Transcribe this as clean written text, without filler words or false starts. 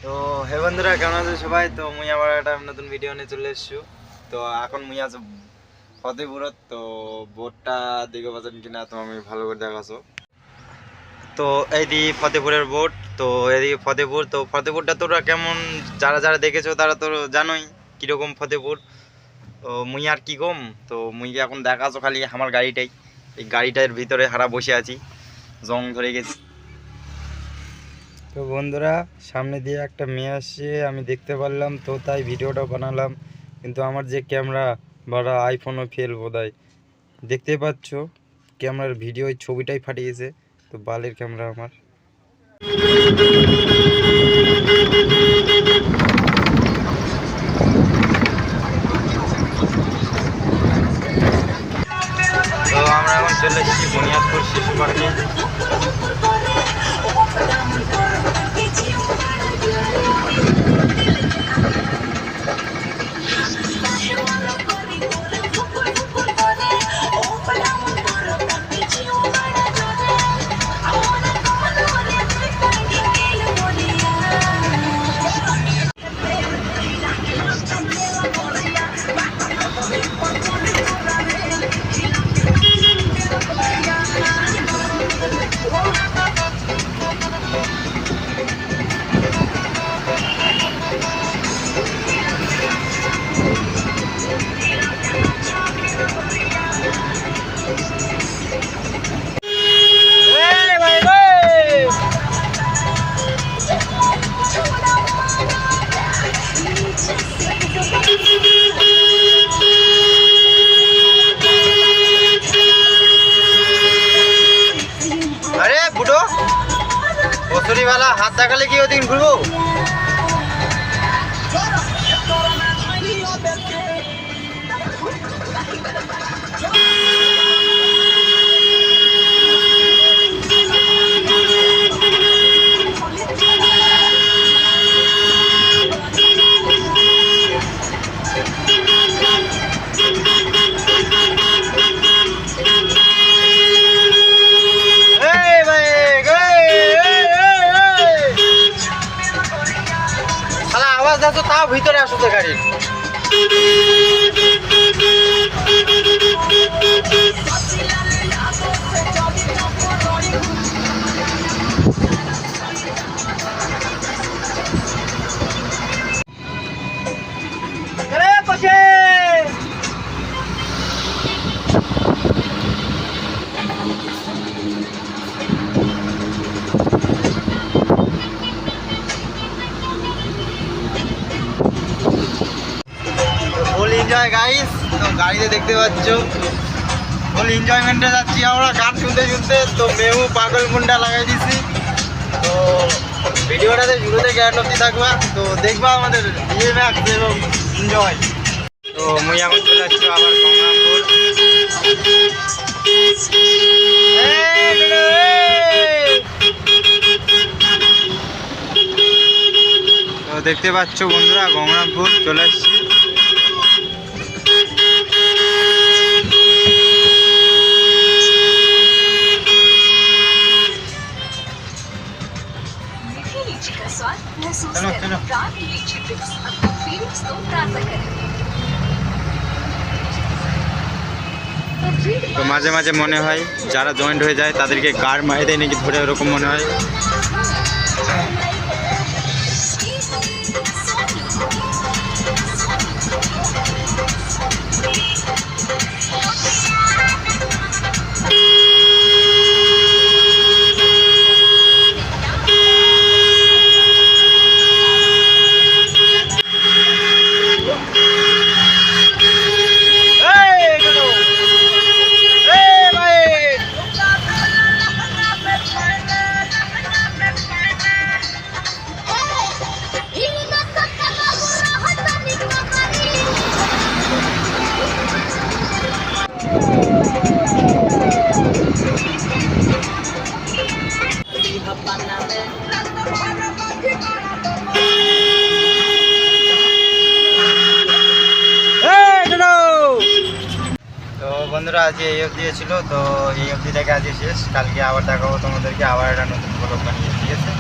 তো হে বন্ধুরা, কেমন আছো সবাই? তো মুই আবার একটা নতুন ভিডিও নিয়ে চলে এসেছি। তো এখন মুই আছো ফতেপুরত। তো বোটটা দিকে পাচ্ছেন কিনা তো আমি ভালো করে দেখাছো। তো এইদি ফতেপুরের বোট। তো এদিকে ফতেপুর। তো ফতেপুরটা তোরা কেমন, যারা যারা দেখেছো তারা তো জানোই কীরকম ফতেপুর। তো মুই আর কি কম, তো মুই এখন দেখাছো খালি আমার গাড়িটাই। এই গাড়িটার ভিতরে হারা বসে আছি, জং ধরে গেছি। তো বন্ধুরা, সামনে দিয়ে একটা মেয়ে আসছে আমি দেখতে পারলাম, তো তাই ভিডিওটা বানালাম। কিন্তু আমার যে ক্যামেরা বড় আইফোনও ফেল বোধহয়। দেখতে পাচ্ছ ক্যামেরার ভিডিও ছবিটাই ফাটিয়েছে। তো বালের ক্যামেরা আমার। তো আমরা এখন চলে এসেছি বুনিয়াদপুর শিশু পার্কে। अरे बुढ़ो बसुरी वाला हाथ देखाले कि ओदिन घुरबो। তো তাও ভিতরে আসো তো গাড়ির। Enjoy guys. তো গাড়িতে দেখতে পাচ্ছ ফুল এনজয়মেন্টে যাচ্ছি আমরা গান শুনতে শুনতে। তো মেহু পাগল মুন্ডা লাগাই দিছি। তো ভিডিওটাতে শুরু থেকে এন্ড অবধি থাকবা, তো দেখবা আমাদের রিম্যাক্স এবং এনজয়। তো মুই এখন চলে যাচ্ছি আবার গঙ্গাপুর। তো দেখতে পাচ্ছ বন্ধুরা, গঙ্গাপুর চলে আসছি। তো মাঝে মাঝে মনে হয় যারা জয়েন্ট হয়ে যায় তাদেরকে গাড় মারে দেয় নাকি ধরে, ওরকম মনে হয়। বন্ধুরা আজকে এই অবধি ছিল। তো এই অবধি থেকে আজকে শেষ। কালকে আবার দেখাবো তোমাদেরকে আবার একটা নতুন ব্লগ বানিয়ে। ঠিক আছে।